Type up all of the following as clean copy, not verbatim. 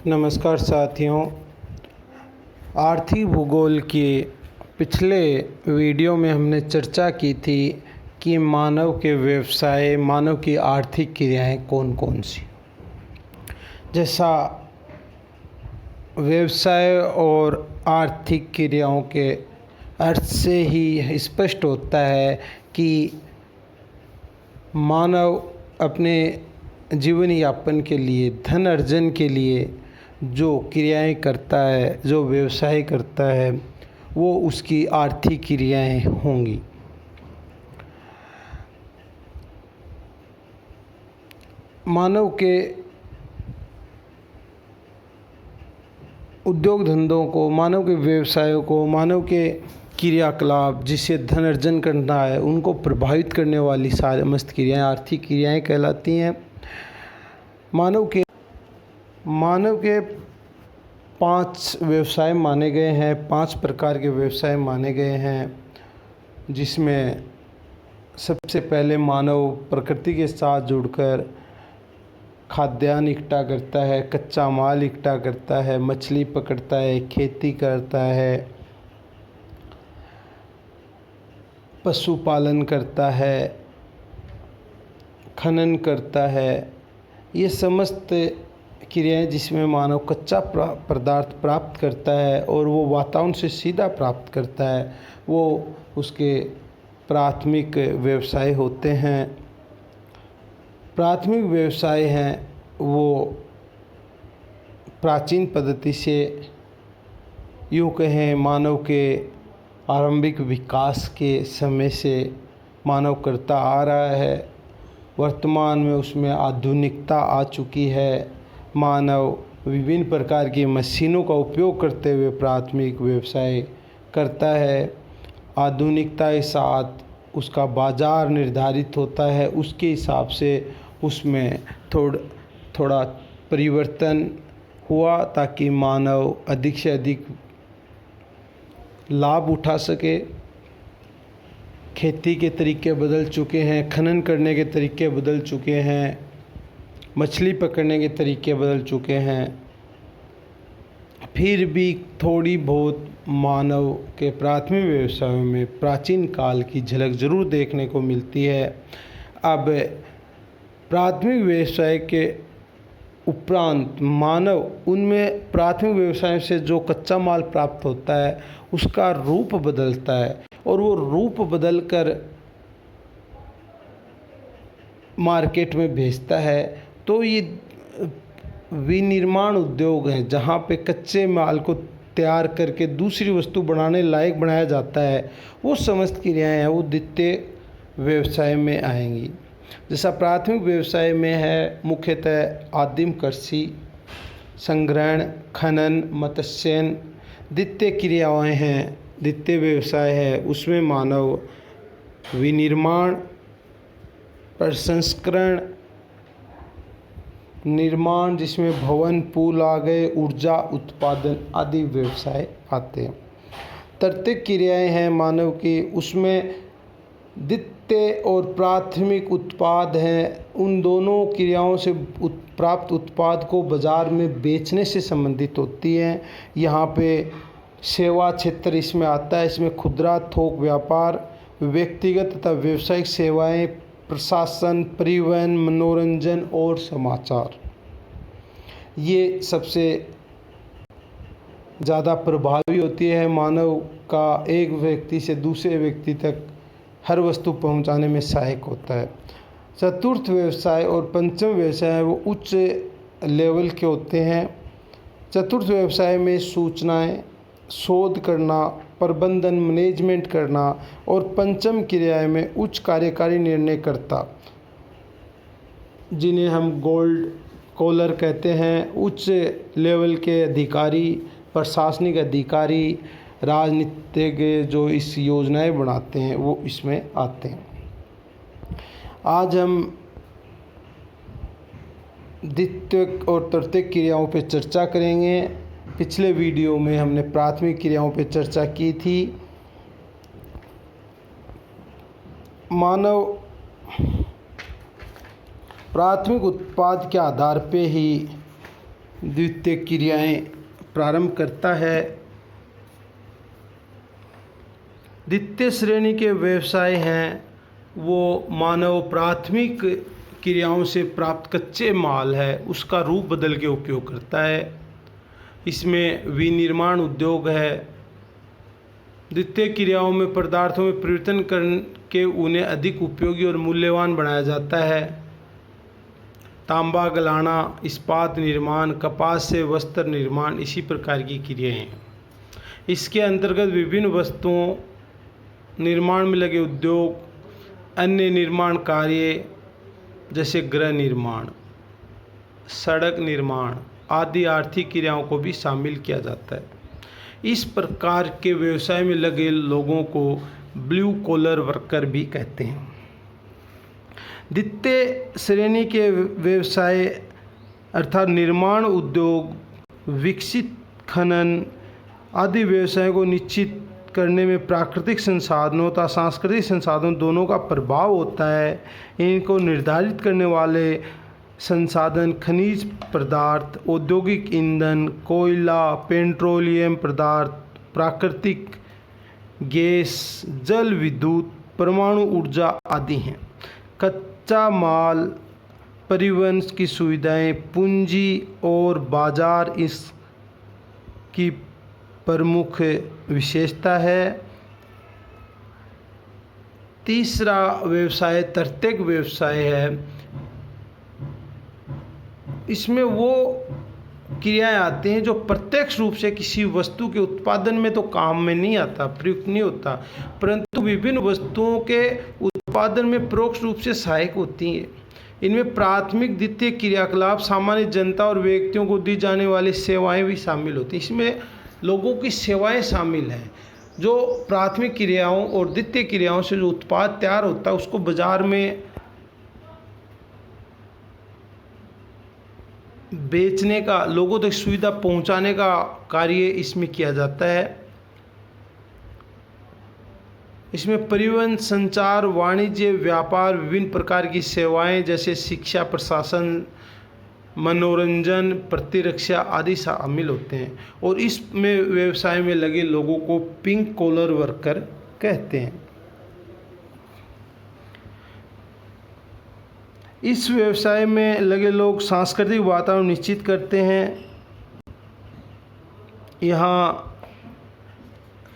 नमस्कार साथियों। आर्थिक भूगोल के पिछले वीडियो में हमने चर्चा की थी कि मानव के व्यवसाय, मानव की आर्थिक क्रियाएं कौन कौन सी। जैसा व्यवसाय और आर्थिक क्रियाओं के अर्थ से ही स्पष्ट होता है कि मानव अपने जीवन यापन के लिए, धन अर्जन के लिए जो क्रियाएं करता है, जो व्यवसाय करता है, वो उसकी आर्थिक क्रियाएं होंगी। मानव के उद्योग धंधों को, मानव के व्यवसायों को, मानव के क्रियाकलाप जिससे धन अर्जन करना है, उनको प्रभावित करने वाली समस्त क्रियाएं आर्थिक क्रियाएं कहलाती हैं। मानव के 5 व्यवसाय माने गए हैं, 5 प्रकार के व्यवसाय माने गए हैं, जिसमें सबसे पहले मानव प्रकृति के साथ जुड़कर खाद्यान्न इकट्ठा करता है, कच्चा माल इकट्ठा करता है, मछली पकड़ता है, खेती करता है, पशुपालन करता है, खनन करता है। ये समस्त क्रियाएं जिसमें मानव कच्चा पदार्थ प्राप्त करता है और वो वातावरण से सीधा प्राप्त करता है, वो उसके प्राथमिक व्यवसाय होते हैं। प्राथमिक व्यवसाय हैं वो प्राचीन पद्धति से, यूँ कहें मानव के आरंभिक विकास के समय से मानव करता आ रहा है। वर्तमान में उसमें आधुनिकता आ चुकी है। मानव विभिन्न प्रकार की मशीनों का उपयोग करते हुए प्राथमिक व्यवसाय करता है। आधुनिकता के साथ उसका बाज़ार निर्धारित होता है, उसके हिसाब से उसमें थोड़ा परिवर्तन हुआ ताकि मानव अधिक से अधिक लाभ उठा सके। खेती के तरीके बदल चुके हैं, खनन करने के तरीके बदल चुके हैं, मछली पकड़ने के तरीके बदल चुके हैं। फिर भी थोड़ी बहुत मानव के प्राथमिक व्यवसायों में प्राचीन काल की झलक ज़रूर देखने को मिलती है। अब प्राथमिक व्यवसाय के उपरांत मानव उनमें प्राथमिक व्यवसाय से जो कच्चा माल प्राप्त होता है उसका रूप बदलता है और वो रूप बदलकर मार्केट में भेजता है। तो ये विनिर्माण उद्योग हैं जहाँ पे कच्चे माल को तैयार करके दूसरी वस्तु बनाने लायक बनाया जाता है। वो समस्त क्रियाएं हैं वो द्वितीय व्यवसाय में आएंगी। जैसा प्राथमिक व्यवसाय में है मुख्यतः आदिम कृषि, संग्रहण, खनन, मत्स्यन। द्वितीय क्रियाएं हैं, द्वितीय व्यवसाय है, उसमें मानव विनिर्माण, प्रसंस्करण, निर्माण जिसमें भवन, पुल आ गए, ऊर्जा उत्पादन आदि व्यवसाय आते हैं। तृतीय क्रियाएं हैं मानव की, उसमें द्वितीय और प्राथमिक उत्पाद हैं। उन दोनों क्रियाओं से प्राप्त उत्पाद को बाज़ार में बेचने से संबंधित होती हैं। यहाँ पे सेवा क्षेत्र इसमें आता है। इसमें खुदरा थोक व्यापार, व्यक्तिगत तथा व्यावसायिक सेवाएं, प्रशासन, परिवहन, मनोरंजन और समाचार, ये सबसे ज़्यादा प्रभावी होती है। मानव का एक व्यक्ति से दूसरे व्यक्ति तक हर वस्तु पहुंचाने में सहायक होता है। चतुर्थ व्यवसाय और पंचम व्यवसाय वो उच्च लेवल के होते हैं। चतुर्थ व्यवसाय में सूचनाएं, शोध करना, प्रबंधन, मैनेजमेंट करना और पंचम क्रियाएं में उच्च कार्यकारी निर्णयकर्ता, जिन्हें हम गोल्ड कॉलर कहते हैं, उच्च लेवल के अधिकारी, प्रशासनिक अधिकारी, राजनीतिज्ञ जो इस योजनाएं बनाते हैं वो इसमें आते हैं। आज हम द्वितीय और तृतीय क्रियाओं पर चर्चा करेंगे। पिछले वीडियो में हमने प्राथमिक क्रियाओं पर चर्चा की थी। मानव प्राथमिक उत्पाद के आधार पे ही द्वितीय क्रियाएं प्रारंभ करता है। द्वितीय श्रेणी के व्यवसाय हैं वो मानव प्राथमिक क्रियाओं से प्राप्त कच्चे माल है उसका रूप बदल के उपयोग करता है। इसमें विनिर्माण उद्योग है। द्वितीय क्रियाओं में पदार्थों में परिवर्तन करके उन्हें अधिक उपयोगी और मूल्यवान बनाया जाता है। तांबा गलाना, इस्पात निर्माण, कपास से वस्त्र निर्माण, इसी प्रकार की क्रियाएं हैं। इसके अंतर्गत विभिन्न वस्तुओं निर्माण में लगे उद्योग, अन्य निर्माण कार्य जैसे गृह निर्माण, सड़क निर्माण आदि आर्थिक क्रियाओं को भी शामिल किया जाता है। इस प्रकार के व्यवसाय में लगे लोगों को ब्लू कॉलर वर्कर भी कहते हैं। द्वितीय श्रेणी के व्यवसाय अर्थात निर्माण उद्योग, विकसित खनन आदि व्यवसाय को निश्चित करने में प्राकृतिक संसाधनों तथा सांस्कृतिक संसाधनों दोनों का प्रभाव होता है। इनको निर्धारित करने वाले संसाधन खनिज पदार्थ, औद्योगिक ईंधन, कोयला, पेट्रोलियम पदार्थ, प्राकृतिक गैस, जल विद्युत, परमाणु ऊर्जा आदि हैं। कच्चा माल, परिवहन की सुविधाएं, पूंजी और बाजार इसकी प्रमुख विशेषता है। तीसरा व्यवसाय तृतीयक व्यवसाय है। इसमें वो क्रियाएं आती हैं जो प्रत्यक्ष रूप से किसी वस्तु के उत्पादन में तो काम में नहीं आता, प्रयुक्त नहीं होता, परंतु विभिन्न वस्तुओं के उत्पादन में परोक्ष रूप से सहायक होती हैं। इनमें प्राथमिक द्वितीय क्रियाकलाप, सामान्य जनता और व्यक्तियों को दी जाने वाली सेवाएं भी शामिल होती हैं। इसमें लोगों की सेवाएं शामिल हैं। जो प्राथमिक क्रियाओं और द्वितीय क्रियाओं से जो उत्पाद तैयार होता है उसको बाजार में बेचने का, लोगों तक सुविधा पहुंचाने का कार्य इसमें किया जाता है। इसमें परिवहन, संचार, वाणिज्य, व्यापार, विभिन्न प्रकार की सेवाएं जैसे शिक्षा, प्रशासन, मनोरंजन, प्रतिरक्षा आदि शामिल होते हैं। और इसमें व्यवसाय में लगे लोगों को पिंक कॉलर वर्कर कहते हैं। इस व्यवसाय में लगे लोग सांस्कृतिक वातावरण निश्चित करते हैं। यहाँ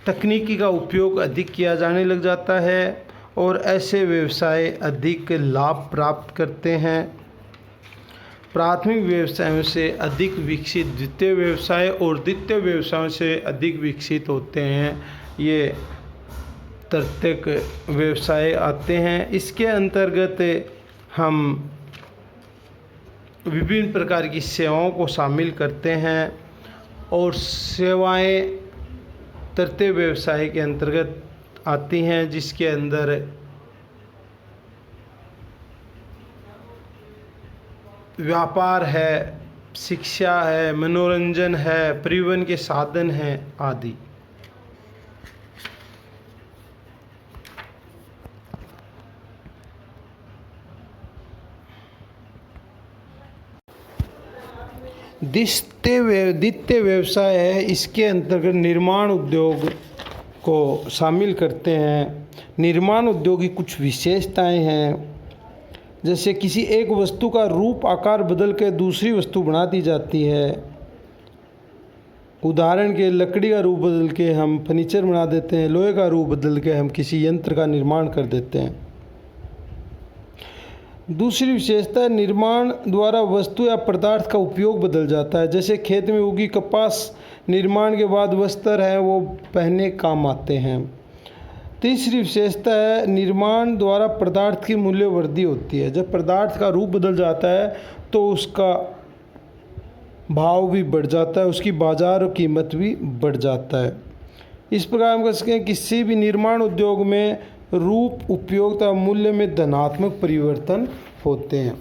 तकनीकी का उपयोग अधिक किया जाने लग जाता है और ऐसे व्यवसाय अधिक लाभ प्राप्त करते हैं। प्राथमिक व्यवसायों से अधिक विकसित द्वितीय व्यवसाय और द्वितीय व्यवसायों से अधिक विकसित होते हैं ये तृतीयक व्यवसाय आते हैं। इसके अंतर्गत हम विभिन्न प्रकार की सेवाओं को शामिल करते हैं और सेवाएं तृतीय व्यवसाय के अंतर्गत आती हैं, जिसके अंदर व्यापार है, शिक्षा है, मनोरंजन है, परिवहन के साधन हैं आदि। द्वितीय व्यवसाय है, इसके अंतर्गत निर्माण उद्योग को शामिल करते हैं। निर्माण उद्योग की कुछ विशेषताएं हैं, जैसे किसी एक वस्तु का रूप आकार बदल कर दूसरी वस्तु बना दी जाती है। उदाहरण के लकड़ी का रूप बदल के हम फर्नीचर बना देते हैं, लोहे का रूप बदल के हम किसी यंत्र का निर्माण कर देते हैं। दूसरी विशेषता, निर्माण द्वारा वस्तु या पदार्थ का उपयोग बदल जाता है। जैसे खेत में उगी कपास निर्माण के बाद वस्त्र है वो पहनने काम आते हैं। तीसरी विशेषता है, निर्माण द्वारा पदार्थ की मूल्य वृद्धि होती है। जब पदार्थ का रूप बदल जाता है तो उसका भाव भी बढ़ जाता है, उसकी बाजार कीमत भी बढ़ जाता है। इस प्रकार हम कह सकते हैं किसी भी निर्माण उद्योग में रूप, उपयोग तथा मूल्य में धनात्मक परिवर्तन होते हैं।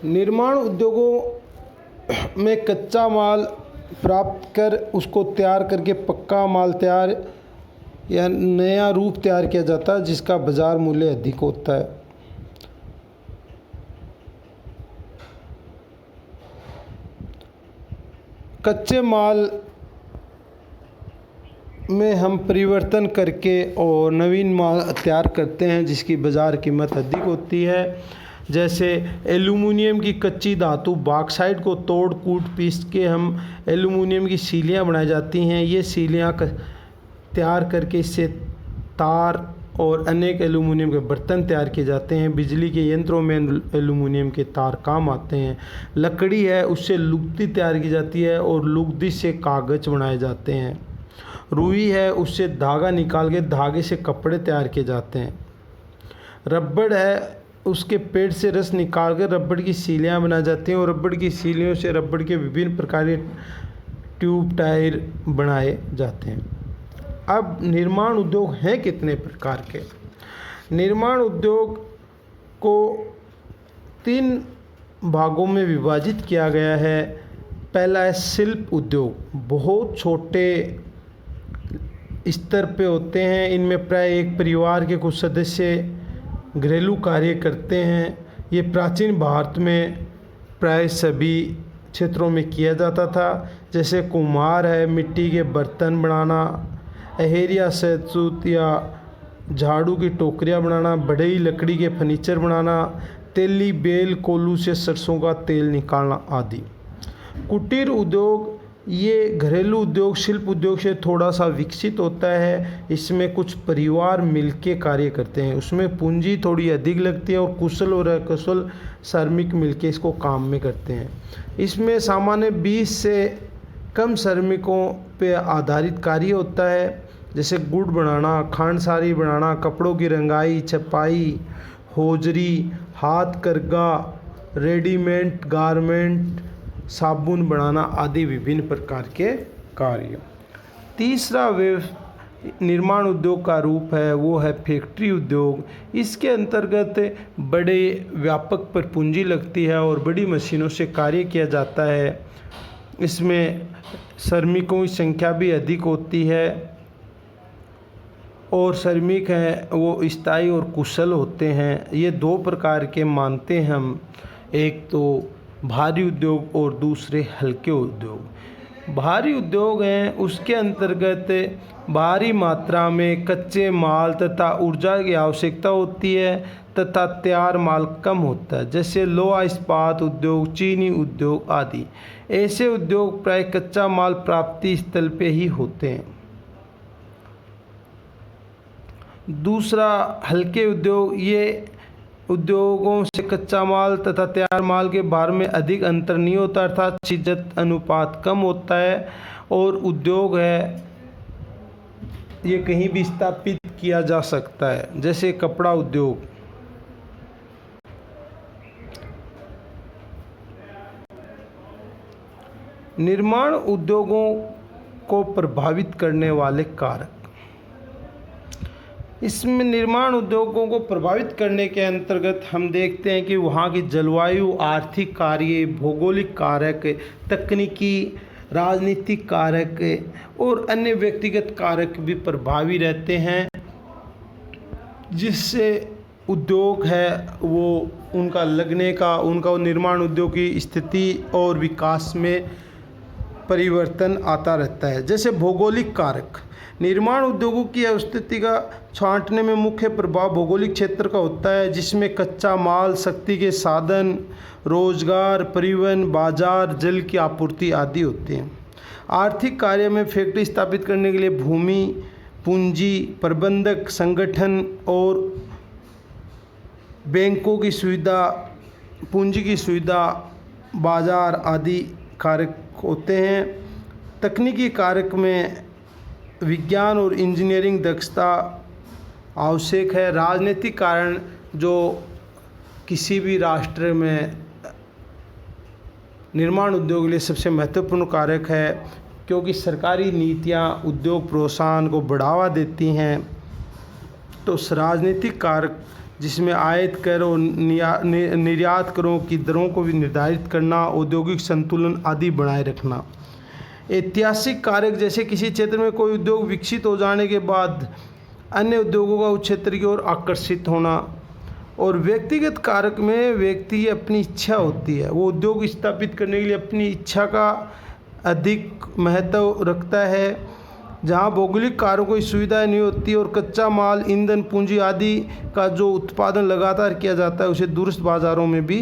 निर्माण उद्योगों में कच्चा माल प्राप्त कर उसको तैयार करके पक्का माल तैयार या नया रूप तैयार किया जाता है, जिसका बाजार मूल्य अधिक होता है। कच्चे माल में हम परिवर्तन करके और नवीन माल तैयार करते हैं जिसकी बाज़ार कीमत अधिक होती है। जैसे एल्युमिनियम की कच्ची धातु बॉक्साइट को तोड़ कूट पीस के हम एल्युमिनियम की सीलियाँ बनाई जाती हैं। ये सीलियाँ तैयार करके इससे तार और अनेक एल्युमिनियम के बर्तन तैयार किए जाते हैं। बिजली के यंत्रों में एल्युमिनियम के तार काम आते हैं। लकड़ी है, उससे लुगदी तैयार की जाती है और लुगदी से कागज़ बनाए जाते हैं। रुई है, उससे धागा निकाल के धागे से कपड़े तैयार किए जाते हैं। रबड़ है, उसके पेड़ से रस निकाल कर रबड़ की सीलियाँ बनाई जाती हैं और रबड़ की सीलियों से रबड़ के विभिन्न प्रकार के ट्यूब टायर बनाए जाते हैं। अब निर्माण उद्योग हैं कितने प्रकार के? निर्माण उद्योग को 3 भागों में विभाजित किया गया है। पहला है शिल्प उद्योग, बहुत छोटे स्तर पे होते हैं। इनमें प्राय एक परिवार के कुछ सदस्य घरेलू कार्य करते हैं। ये प्राचीन भारत में प्राय सभी क्षेत्रों में किया जाता था। जैसे कुम्हार है, मिट्टी के बर्तन बनाना, अहेरिया सहतूत या झाड़ू की टोकरियाँ बनाना, बढ़ई लकड़ी के फर्नीचर बनाना, तेली बेल कोल्हू से सरसों का तेल निकालना आदि। कुटीर उद्योग ये घरेलू उद्योग शिल्प उद्योग से थोड़ा सा विकसित होता है। इसमें कुछ परिवार मिलके कार्य करते हैं। उसमें पूंजी थोड़ी अधिक लगती है और कुशल और अकुशल श्रमिक मिलके इसको काम में करते हैं। इसमें सामान्य 20 से कम श्रमिकों पे आधारित कार्य होता है। जैसे गुड़ बनाना, खांडसारी बनाना, कपड़ों की रंगाई, छपाई, होजरी, हाथ करगा, रेडीमेड गारमेंट, साबुन बनाना आदि विभिन्न प्रकार के कार्य। तीसरा निर्माण उद्योग का रूप है वो है फैक्ट्री उद्योग। इसके अंतर्गत बड़े व्यापक पर पूंजी लगती है और बड़ी मशीनों से कार्य किया जाता है। इसमें श्रमिकों की संख्या भी अधिक होती है और श्रमिक हैं वो स्थायी और कुशल होते हैं। ये 2 प्रकार के मानते हैं हम, एक तो भारी उद्योग और दूसरे हल्के उद्योग। भारी उद्योग हैं उसके अंतर्गत भारी मात्रा में कच्चे माल तथा ऊर्जा की आवश्यकता होती है तथा तैयार माल कम होता है। जैसे लोहा इस्पात उद्योग, चीनी उद्योग आदि। ऐसे उद्योग प्राय कच्चा माल प्राप्ति स्थल पे ही होते हैं। दूसरा हल्के उद्योग, ये उद्योगों से कच्चा माल तथा तैयार माल के बारे में अधिक अंतर नहीं होता, अर्थात शिद्दत अनुपात कम होता है और उद्योग है ये कहीं भी स्थापित किया जा सकता है। जैसे कपड़ा उद्योग। निर्माण उद्योगों को प्रभावित करने वाले कारक। इसमें निर्माण उद्योगों को प्रभावित करने के अंतर्गत हम देखते हैं कि वहाँ की जलवायु, आर्थिक कार्य, भौगोलिक कारक, तकनीकी, राजनीतिक कारक और अन्य व्यक्तिगत कारक भी प्रभावी रहते हैं, जिससे उद्योग है वो उनका लगने का, उनका निर्माण उद्योग की स्थिति और विकास में परिवर्तन आता रहता है। जैसे भौगोलिक कारक, निर्माण उद्योगों की स्थिति का छांटने में मुख्य प्रभाव भौगोलिक क्षेत्र का होता है, जिसमें कच्चा माल, शक्ति के साधन, रोजगार, परिवहन, बाजार, जल की आपूर्ति आदि होते हैं। आर्थिक कार्य में फैक्ट्री स्थापित करने के लिए भूमि, पूंजी, प्रबंधक, संगठन और बैंकों की सुविधा, पूंजी की सुविधा, बाजार आदि कारक होते हैं। तकनीकी कारक में विज्ञान और इंजीनियरिंग दक्षता आवश्यक है। राजनीतिक कारण जो किसी भी राष्ट्र में निर्माण उद्योग के लिए सबसे महत्वपूर्ण कारक है, क्योंकि सरकारी नीतियां उद्योग प्रोत्साहन को बढ़ावा देती हैं। तो राजनीतिक कारक जिसमें आयात कर और निर्यात करों की दरों को भी निर्धारित करना, औद्योगिक संतुलन आदि बनाए रखना। ऐतिहासिक कारक, जैसे किसी क्षेत्र में कोई उद्योग विकसित हो जाने के बाद अन्य उद्योगों का उस क्षेत्र की ओर आकर्षित होना। और व्यक्तिगत कारक में व्यक्ति की अपनी इच्छा होती है, वो उद्योग स्थापित करने के लिए अपनी इच्छा का अधिक महत्व रखता है। जहाँ भौगोलिक कार्यों की सुविधाएं नहीं होती और कच्चा माल, ईंधन, पूंजी आदि का जो उत्पादन लगातार किया जाता है उसे दूरस्थ बाज़ारों में भी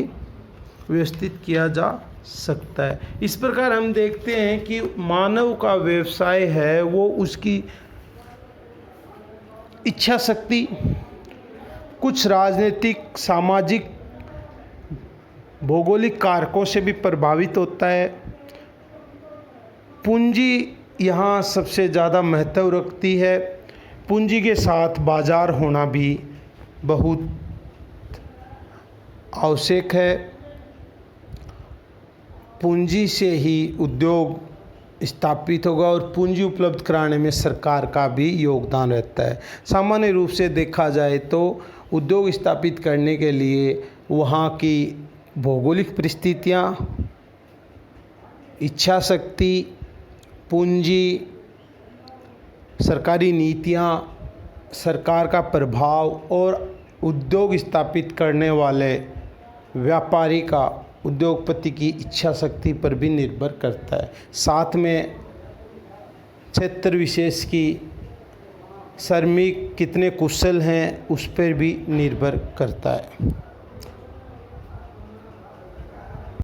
व्यवस्थित किया जा सकता है। इस प्रकार हम देखते हैं कि मानव का व्यवसाय है वो उसकी इच्छा शक्ति, कुछ राजनीतिक, सामाजिक, भौगोलिक कारकों से भी प्रभावित होता है। पूंजी यहाँ सबसे ज़्यादा महत्व रखती है। पूंजी के साथ बाजार होना भी बहुत आवश्यक है। पूंजी से ही उद्योग स्थापित होगा और पूंजी उपलब्ध कराने में सरकार का भी योगदान रहता है। सामान्य रूप से देखा जाए तो उद्योग स्थापित करने के लिए वहाँ की भौगोलिक परिस्थितियाँ, इच्छा शक्ति, पूंजी, सरकारी नीतियाँ, सरकार का प्रभाव और उद्योग स्थापित करने वाले व्यापारी का, उद्योगपति की इच्छा शक्ति पर भी निर्भर करता है। साथ में क्षेत्र विशेष की श्रमिक कितने कुशल हैं उस पर भी निर्भर करता है।